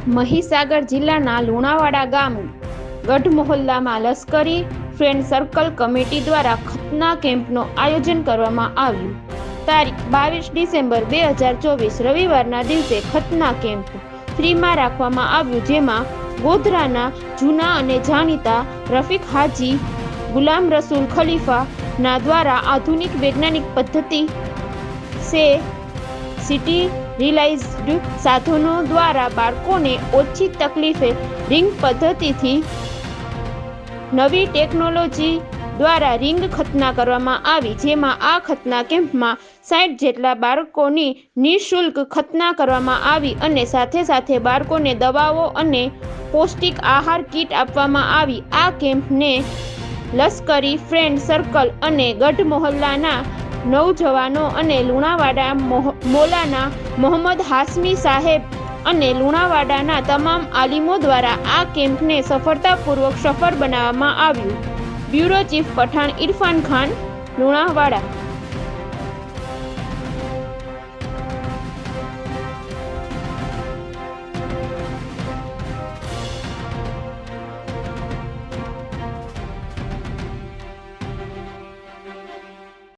મહીસાગર જિલ્લાના લુણાવાડા ગામ ગઢ મોહલ્લામાં લશ્કરી ફ્રેન્ડ સર્કલ કમિટી દ્વારા ખતના કેમ્પનું આયોજન કરવામાં આવ્યું। તારીખ 22 ડિસેમ્બર 2024 રવિવારના દિવસે ખતના કેમ્પ ફ્રીમાં રાખવામાં આવ્યું, જેમાં ગોધરાના જૂના અને જાણીતા રફીક હાજી ગુલામ રસૂલ ખલીફાના દ્વારા આધુનિક વૈજ્ઞાનિક પદ્ધતિ સિટી રિલાઇઝ્ડ સાધનો દ્વારા બાળકોને ઓછી તકલીફે રિંગ પદ્ધતિથી નવી ટેકનોલોજી દ્વારા રિંગ ખતના કરવામાં આવી, જેમાં આ ખતના કેમ્પમાં 60 જેટલા બાળકોની નિઃશુલ્ક ખતના કરવામાં આવી અને સાથે સાથે બાળકોને દવાઓ અને પૌષ્ટિક આહાર કીટ આપવામાં આવી। આ કેમ્પને લશ્કરી ફ્રેન્ડ સર્કલ અને ગઢ મોહલ્લાના નૌજવાનો અને લુણાવાડા મૌલાના મોહમ્મદ હાશમી સાહેબ અને લુણાવાડાના તમામ આલિમો દ્વારા આ કેમ્પને સફળતાપૂર્વક સફળ બનાવવામાં આવ્યું। Bureau chief Pathan Irfan Khan, Lunawada.